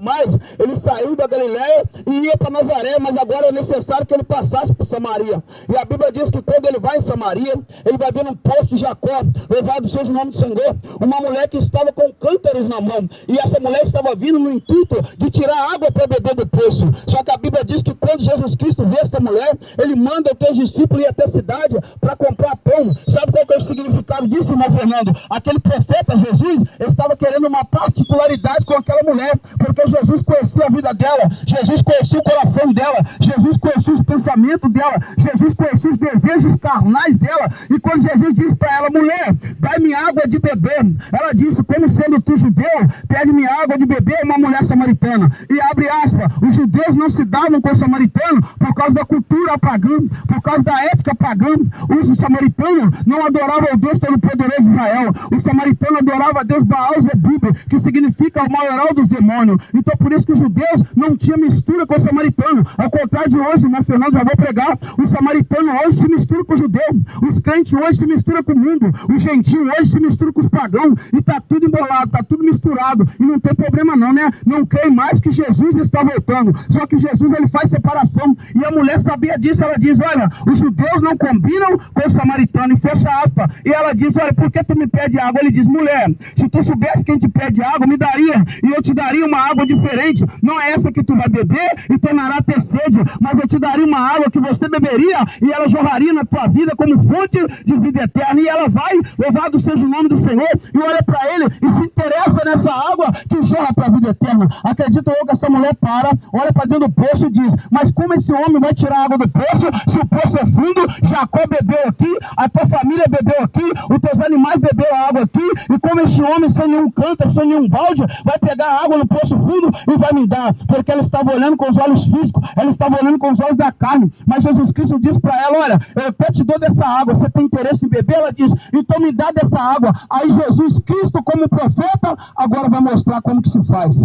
Mas ele saiu da Galileia e ia para Nazaré, mas agora é necessário que ele passasse por Samaria. E a Bíblia diz que quando ele vai em Samaria, ele vai ver num poço de Jacó, louvado seja o nome do Senhor, uma mulher que estava com cântaros na mão. E essa mulher estava vindo no intuito de tirar água para beber do poço. Só que a Bíblia diz que quando Jesus Cristo vê esta mulher, ele manda os seus discípulos ir até a cidade para comprar pão. Sabe qual que é o significado disso, irmão Fernando? Aquele profeta Jesus estava querendo uma particularidade com aquela mulher, porque Jesus conhecia a vida dela, Jesus conhecia o coração dela, Jesus conhecia os pensamentos dela, Jesus conhecia os desejos carnais dela. E quando Jesus disse para ela: mulher, dai-me água de beber, ela disse: como sendo tu judeu, pede-me água de beber, uma mulher samaritana. E abre aspas, os judeus não se davam com o samaritano por causa da cultura pagã, por causa da ética pagã. Os samaritanos não adoravam o Deus Todo-Poderoso de Israel, o samaritano adorava a Deus Baal-Zebub, que significa o maioral dos demônios. Então por isso que os judeus não tinham mistura com o samaritano. Ao contrário de hoje, irmão Fernando, já vou pregar, o samaritano hoje se mistura com o judeu, os crentes hoje se misturam com o mundo, os gentios hoje se misturam com os pagãos, e está tudo embolado, está tudo misturado, e não tem problema não, né? Não creio mais que Jesus está voltando, só que Jesus ele faz separação, e a mulher sabia disso. Ela diz: olha, os judeus não combinam com o samaritano, e fecha aspas, e ela diz: olha, por que tu me pede água? Ele diz: mulher, se tu soubesse quem te pede água, me daria, e eu te daria uma água diferente, não é essa que tu vai beber e tornará a ter sede, mas eu te daria uma água que você beberia e ela jorraria na tua vida como fonte de vida eterna. E ela vai, louvado seja o nome do Senhor, e olha para ele e se interessa nessa água que jorra para a vida eterna. Acredito eu que essa mulher para, olha para dentro do poço e diz: mas como esse homem vai tirar a água do poço, se o poço é fundo? Jacó bebeu aqui, a tua família bebeu aqui, os teus animais beberam água aqui, e como esse homem sem nenhum cântaro, sem nenhum balde, vai pegar água no poço fundo e vai me dar? Porque ela estava olhando com os olhos físicos, ela estava olhando com os olhos da carne, mas Jesus Cristo disse para ela: olha, eu até te dou dessa água, você tem interesse em beber? Ela diz: então me dá dessa água. Aí Jesus Cristo, como profeta, agora vai mostrar como que se faz.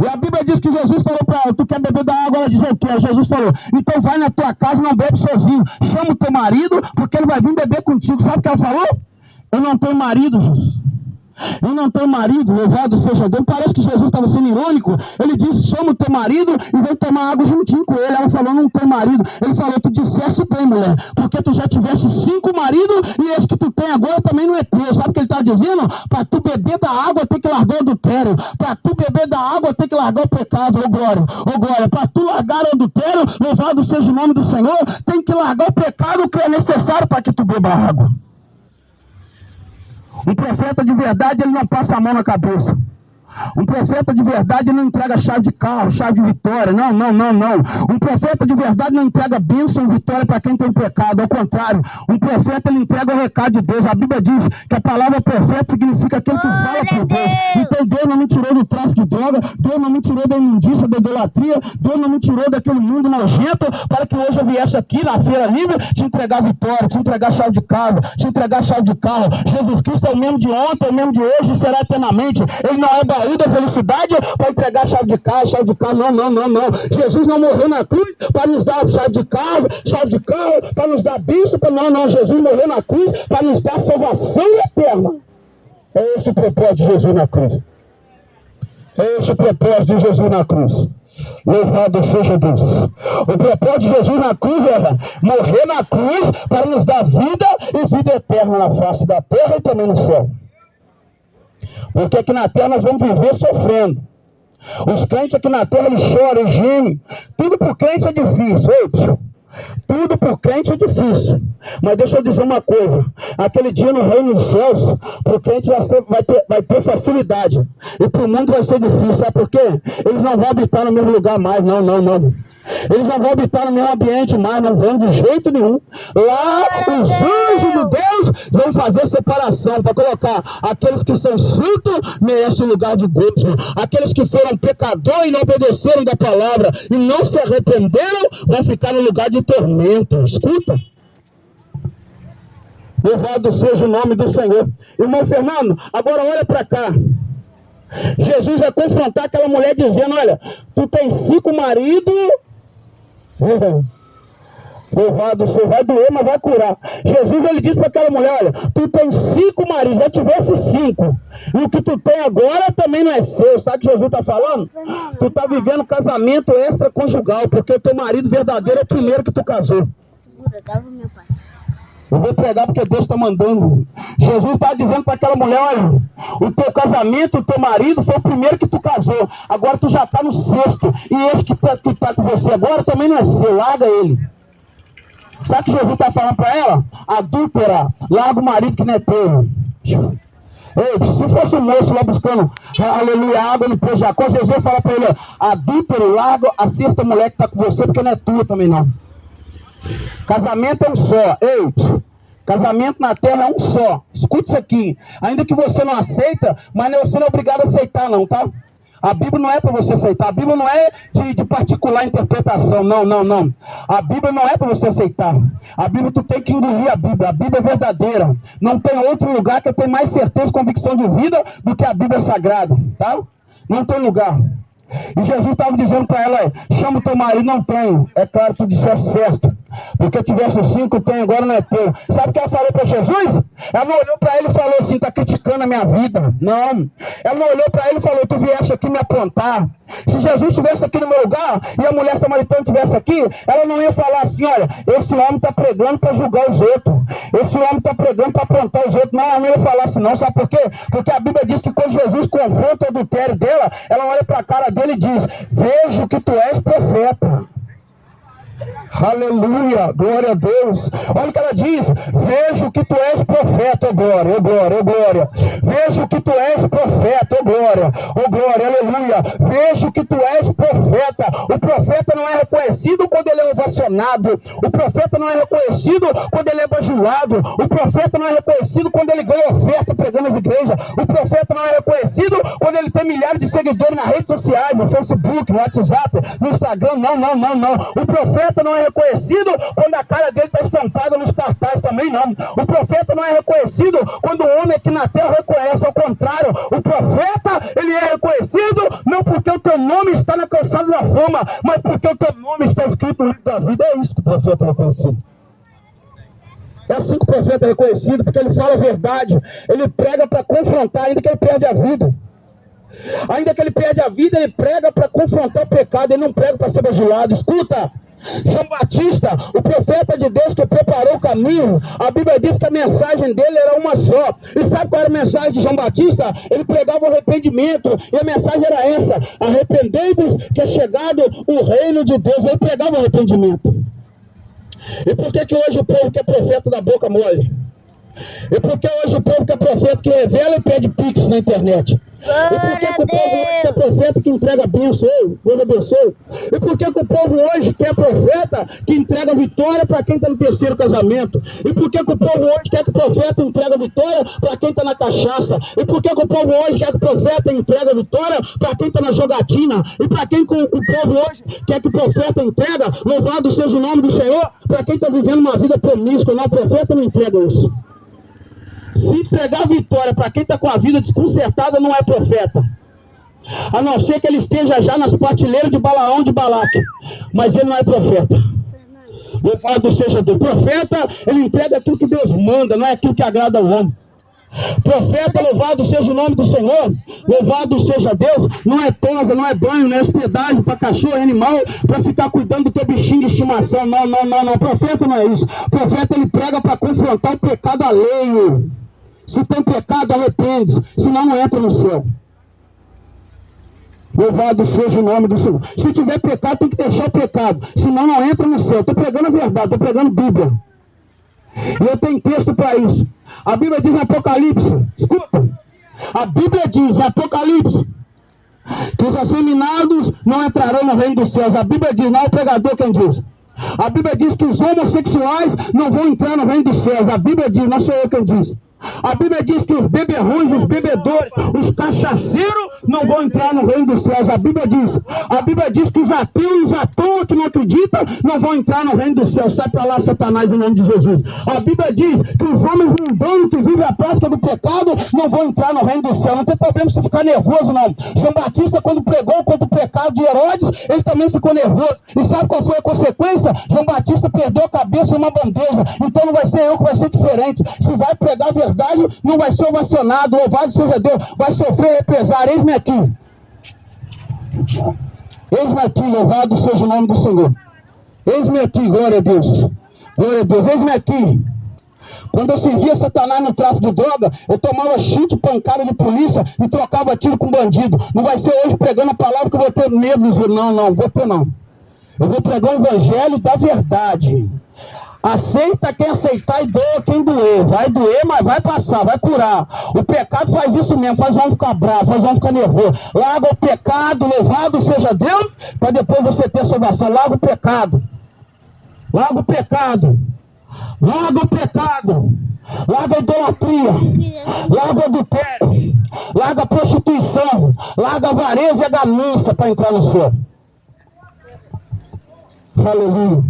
E a Bíblia diz que Jesus falou para ela: tu quer beber da água? Ela diz: eu quero. Jesus falou: então vai na tua casa e não bebe sozinho, chama o teu marido, porque ele vai vir beber contigo. Sabe o que ela falou? Eu não tenho marido, Jesus. Eu não tenho marido, louvado seja Deus. Parece que Jesus estava sendo irônico. Ele disse: chama o teu marido e vem tomar água juntinho com ele. Ela falou: não tenho marido. Ele falou: tu disseste bem, mulher, porque tu já tiveste 5 maridos e esse que tu tem agora também não é teu. Sabe o que ele está dizendo? Para tu beber da água tem que largar o adultério, para tu beber da água tem que largar o pecado. Ô glória, para tu largar o adultério, louvado seja o nome do Senhor, tem que largar o pecado que é necessário para que tu beba água. Um profeta de verdade, ele não passa a mão na cabeça. Um profeta de verdade não entrega chave de carro, chave de vitória. Não. Um profeta de verdade não entrega bênção e vitória para quem tem pecado. Ao contrário, um profeta ele entrega o recado de Deus. A Bíblia diz que a palavra profeta significa aquele que fala por Deus. Então Deus não me tirou do tráfico de droga, Deus não me tirou da imundícia, da idolatria, Deus não me tirou daquele mundo nojento para que hoje eu viesse aqui na feira livre te entregar vitória, te entregar chave de casa, te entregar chave de carro. Jesus Cristo é o mesmo de ontem, é o mesmo de hoje e será eternamente. Ele não é baú da felicidade para entregar chave de casa, chave de carro. Não. Jesus não morreu na cruz para nos dar chave de casa, chave de carro, para nos dar bênção. Não. Jesus morreu na cruz para nos dar salvação eterna. É esse o propósito de Jesus na cruz. É esse o propósito de Jesus na cruz. Louvado seja Deus. O propósito de Jesus na cruz era morrer na cruz para nos dar vida e vida eterna na face da terra e também no céu. Porque aqui na terra nós vamos viver sofrendo. Os crentes aqui na terra eles choram, eles gemem. Tudo por crente é difícil. Ei, tudo por crente é difícil. Mas deixa eu dizer uma coisa: aquele dia no reino dos céus, para o crente vai ter facilidade, e para o mundo vai ser difícil. Sabe por quê? Eles não vão habitar no mesmo lugar mais. Não. Eles não vão habitar no mesmo ambiente mais, não vão de jeito nenhum. Lá os anjos de Deus vão fazer separação para colocar aqueles que são santos nesse lugar de Deus, aqueles que foram pecadores e não obedeceram da palavra e não se arrependeram vão ficar no lugar de tormento. Escuta, louvado seja o nome do Senhor. Irmão Fernando, agora olha para cá. Jesus vai confrontar aquela mulher dizendo: olha, tu tem 5 maridos. Louvado seja, vai doer, mas vai curar. Jesus, ele disse para aquela mulher, olha, tu tens 5 maridos, já tivesse 5. E o que tu tem agora também não é seu. Sabe o que Jesus está falando? Tu está vivendo casamento extraconjugal, porque o teu marido verdadeiro é o primeiro que tu casou. Eu vou pregar porque Deus está mandando. Jesus está dizendo para aquela mulher, olha, o teu casamento, o teu marido foi o primeiro que tu casou. Agora tu já está no 6º. E esse que está com você agora também não é seu, larga ele. Sabe o que Jesus está falando para ela? Adúltera, larga o marido que não é teu. Ei, se fosse um moço lá buscando, aleluia, água no poço de Jacó, Jesus ia falar para ele, adúltero, larga a 6ª mulher que está com você, porque não é tua também não. Casamento é um só. Ei, casamento na terra é um só. Escute isso aqui. Ainda que você não aceita, mas você não é obrigado a aceitar não, tá? A Bíblia não é para você aceitar. A Bíblia não é de particular interpretação. Não, não, não. A Bíblia não é para você aceitar. A Bíblia, tu tem que engolir a Bíblia. A Bíblia é verdadeira. Não tem outro lugar que eu tenho mais certeza e convicção de vida do que a Bíblia sagrada, tá? Não tem lugar. E Jesus estava dizendo para ela, chama o teu marido, não tenho. É claro que tu disseste certo. Porque eu tivesse 5, tenho, agora não é teu. Sabe o que ela falou para Jesus? Ela não olhou para ele e falou assim, está criticando a minha vida. Não. Ela não olhou para ele e falou, tu vieste aqui me aprontar. Se Jesus estivesse aqui no meu lugar, e a mulher samaritana estivesse aqui, ela não ia falar assim, olha, esse homem está pregando para julgar os outros. Esse homem está pregando para aprontar os outros. Não, ela não ia falar assim não, sabe por quê? Porque a Bíblia diz que quando Jesus confronta o adultério dela, ela olha para a cara dele e diz, vejo que tu és profeta. Aleluia, glória a Deus. Olha o que ela diz, vejo que tu és profeta, ó glória, ó glória, ó glória. Vejo que tu és profeta, ó glória, ó glória, aleluia. Vejo que tu és profeta. O profeta não é reconhecido quando ele é ovacionado. O profeta não é reconhecido quando ele é bajulado. O profeta não é reconhecido quando ele ganha oferta pregando nas igrejas. O profeta não é reconhecido quando ele tem milhares de seguidores nas redes sociais, no Facebook, no WhatsApp, no Instagram. Não, não, não, não. O profeta não é reconhecido quando a cara dele está estampada nos cartazes também não. O profeta não é reconhecido quando o homem aqui na terra reconhece. Ao contrário, o profeta, ele é reconhecido não porque o teu nome está na calçada da fama, mas porque o teu nome está escrito no livro da vida. É isso que o profeta é reconhecido. É assim que o profeta é reconhecido, porque ele fala a verdade. Ele prega para confrontar, ainda que ele perde a vida. Ainda que ele perde a vida, ele prega para confrontar o pecado. Ele não prega para ser bajulado. Escuta, João Batista, o profeta de Deus que preparou o caminho, a Bíblia diz que a mensagem dele era uma só. E sabe qual era a mensagem de João Batista? Ele pregava o arrependimento, e a mensagem era essa: arrependei-vos que é chegado o reino de Deus. Ele pregava o arrependimento. E por que hoje o povo quer profeta da boca mole? E por que hoje o povo quer profeta que revela e pede pix na internet? E por que o povo hoje quer profeta que entrega bênção? Deus abençoe. E por que o povo hoje quer profeta que entrega vitória para quem está no 3º casamento? E por que o povo hoje quer que o profeta entrega vitória para quem está na cachaça? E por que o povo hoje quer que o profeta entrega vitória para quem está na jogatina? E para quem o povo hoje quer que o profeta entrega, louvado seja o nome do Senhor, para quem está vivendo uma vida promíscua? Não, o profeta não entrega isso. Se entregar vitória para quem está com a vida desconcertada, não é profeta. A não ser que ele esteja já nas prateleiras de Balaão de Balaque. Mas ele não é profeta. Louvado seja Deus. Profeta, ele entrega aquilo que Deus manda, não é aquilo que agrada ao homem. Profeta, louvado seja o nome do Senhor, louvado seja Deus, não é tosa, não é banho, não é hospedagem para cachorro e animal, para ficar cuidando do teu bichinho de estimação. Não, não, não, não. Profeta não é isso. Profeta, ele prega para confrontar o pecado alheio. Se tem pecado, arrepende-se, senão não entra no céu. Louvado seja o nome do Senhor. Se tiver pecado, tem que deixar o pecado, senão não entra no céu. Estou pregando a verdade, estou pregando Bíblia. E eu tenho texto para isso. A Bíblia diz no Apocalipse, escuta, a Bíblia diz no Apocalipse que os afeminados não entrarão no reino dos céus. A Bíblia diz, não é o pregador quem diz. A Bíblia diz que os homossexuais não vão entrar no reino dos céus. A Bíblia diz, não sou eu quem diz. A Bíblia diz que os beberrões, os bebedores, os cachaceiros não vão entrar no reino dos céus. A Bíblia diz que os ateus, os à toa que não acreditam, não vão entrar no reino dos céus. Sai para lá, Satanás, em nome de Jesus. A Bíblia diz que os homens mundanos que vivem a prática do pecado não vão entrar no reino dos céus. Não tem problema você ficar nervoso, não. João Batista, quando pregou contra o pecado, pecado de Herodes, ele também ficou nervoso. E sabe qual foi a consequência? João Batista perdeu a cabeça em uma bandeja. Então não vai ser eu que vai ser diferente. Se vai pregar a verdade, não vai ser ovacionado. Louvado seja Deus. Vai sofrer represário. Eis-me aqui. Eis-me aqui, louvado seja o nome do Senhor. Eis-me aqui, glória a Deus. Glória a Deus, eis-me aqui. Quando eu servia Satanás no tráfico de droga, eu tomava chute, pancada de polícia e trocava tiro com bandido. Não vai ser hoje pregando a palavra que eu vou ter medo. Não, vou ter não. Eu vou pregar o evangelho da verdade. Aceita quem aceitar e doa quem doer. Vai doer, mas vai passar, vai curar. O pecado faz isso mesmo, faz o homem ficar bravo, faz o homem ficar nervoso. Larga o pecado, louvado seja Deus, para depois você ter salvação. Larga o pecado. Larga o pecado. Larga o pecado. Larga a idolatria. Larga o adultério. Larga a prostituição. Larga a avareza e a ganância para entrar no céu. Aleluia.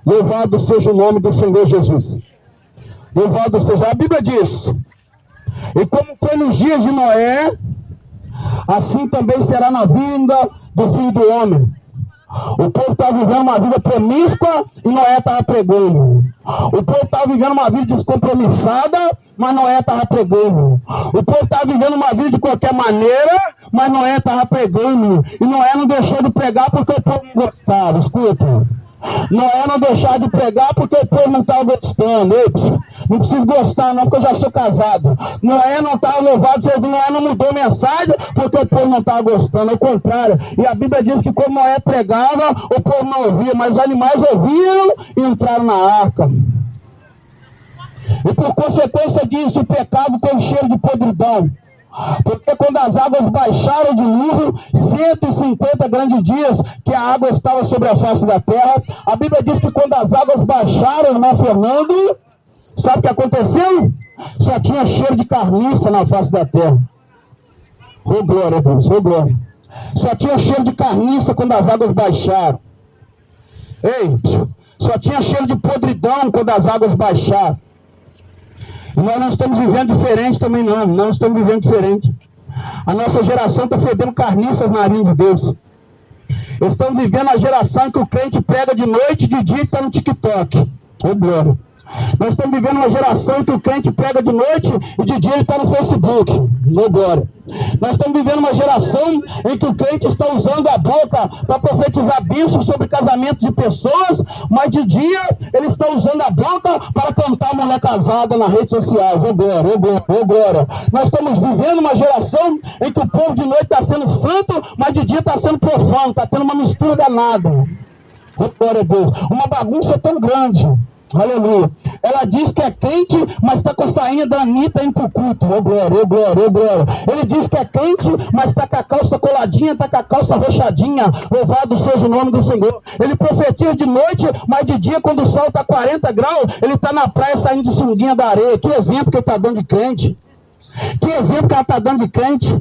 Louvado seja o nome do Senhor Jesus. Louvado seja. A Bíblia diz: e como foi nos dias de Noé, assim também será na vinda do Filho do Homem. O povo estava vivendo uma vida promíscua e Noé estava pregando. O povo estava vivendo uma vida descompromissada, mas Noé estava pregando. O povo estava vivendo uma vida de qualquer maneira, mas Noé estava pregando. E Noé não deixou de pregar porque o povo não gostava. Escuta. Noé não deixar de pregar porque o povo não estava gostando. Não preciso gostar não, porque eu já sou casado. Noé não estava louvado, Noé não mudou a mensagem porque o povo não estava gostando, ao contrário. E a Bíblia diz que quando Noé pregava, o povo não ouvia, mas os animais ouviram e entraram na arca. E por consequência disso, o pecado tem um cheiro de podridão. Porque quando as águas baixaram o dilúvio, 150 grandes dias que a água estava sobre a face da terra, a Bíblia diz que quando as águas baixaram, irmão Fernando, sabe o que aconteceu? Só tinha cheiro de carniça na face da terra. Oh glória a Deus, oh glória. Só tinha cheiro de carniça quando as águas baixaram. Ei, só tinha cheiro de podridão quando as águas baixaram. E nós não estamos vivendo diferente também não estamos vivendo diferente. A nossa geração está fedendo carniças na linha de Deus. Estamos vivendo a geração em que o crente prega de noite, de dia e está no TikTok. Oh glória. Nós estamos vivendo uma geração em que o crente prega de noite e de dia ele está no Facebook. Oh glória. Nós estamos vivendo uma geração em que o crente está usando a boca para profetizar bênçãos sobre casamento de pessoas, mas de dia ele está usando a boca para cantar mulher casada nas redes sociais. Oh glória, oh glória, oh glória. Nós estamos vivendo uma geração em que o povo de noite está sendo santo, mas de dia está sendo profano, está tendo uma mistura danada. Oh glória a Deus. Uma bagunça tão grande. Aleluia. Ela diz que é crente, mas está com a sainha da Anitta indo pro culto. Oh glória, oh glória, oh glória. Ele diz que é crente, mas está com a calça coladinha, está com a calça roxadinha. Louvado seja o nome do Senhor. Ele profetiza de noite, mas de dia, quando o sol está 40 graus, ele está na praia saindo de sunguinha da areia. Que exemplo que ele está dando de crente. Que exemplo que ela está dando de crente.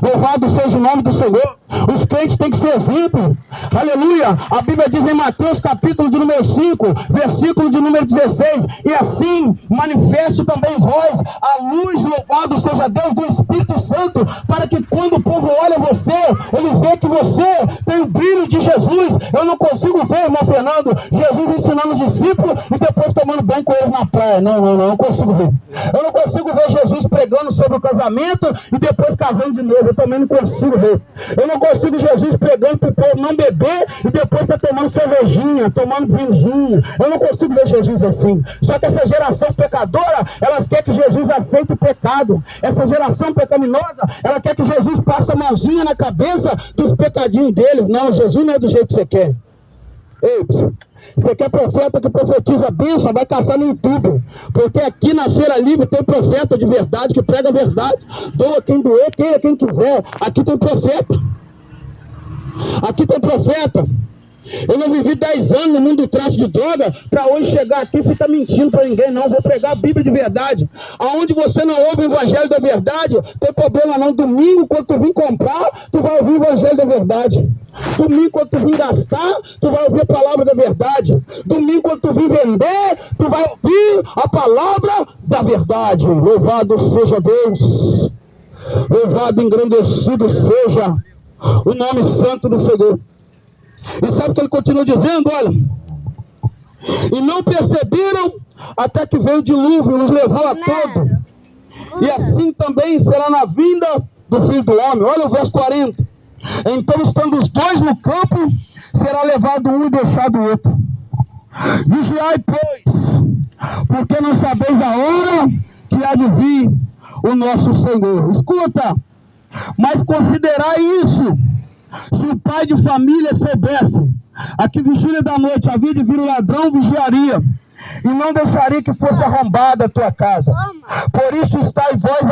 Louvado seja o nome do Senhor. Os crentes têm que ser exemplo. Aleluia. A Bíblia diz em Mateus capítulo de número 5, versículo de número 16: e assim manifeste também vós a luz, louvado seja Deus, do Espírito Santo, para que quando o povo olha você, ele vê que você tem o brilho de Jesus. Eu não consigo ver, irmão Fernando, Jesus ensinando os discípulos e depois tomando banho com eles na praia. Não consigo ver. Eu não consigo ver Jesus pregando sobre o casamento e depois casando de novo. Eu também não consigo ver. Eu não consigo Jesus pregando para o povo não beber e depois está tomando cervejinha, tomando vinhozinho. Eu não consigo ver Jesus assim. Só que essa geração pecadora, elas querem que Jesus aceite o pecado. Essa geração pecaminosa, ela quer que Jesus passe a mãozinha na cabeça dos pecadinhos deles. Não, Jesus não é do jeito que você quer. Ei, você quer profeta que profetiza a bênção? Vai caçar no YouTube. Porque aqui na Feira Livre tem profeta de verdade que prega a verdade. Doa quem doer, queira quem quiser. Aqui tem profeta. Aqui tem profeta. Eu não vivi 10 anos no mundo do tráfico de droga para hoje chegar aqui e ficar mentindo para ninguém, não. Vou pregar a Bíblia de verdade. Aonde você não ouve o Evangelho da verdade, tem problema não. Domingo, quando tu vir comprar, tu vai ouvir o Evangelho da verdade. Domingo, quando tu vir gastar, tu vai ouvir a palavra da verdade. Domingo, quando tu vir vender, tu vai ouvir a palavra da verdade. Louvado seja Deus. Louvado, engrandecido seja o nome santo do Senhor. E sabe o que ele continua dizendo? Olha, e não perceberam até que veio o dilúvio, nos levou a todos. E assim também será na vinda do Filho do Homem. Olha o verso 40. Então, estando os dois no campo, será levado um e deixado o outro. Vigiai, pois, porque não sabeis a hora que há de vir o nosso Senhor. Escuta, mas considerai isso. Se o pai de família soubesse a que vigília da noite havia de vir o ladrão, vigiaria, e não deixaria que fosse arrombada a tua casa. Por isso estáis vós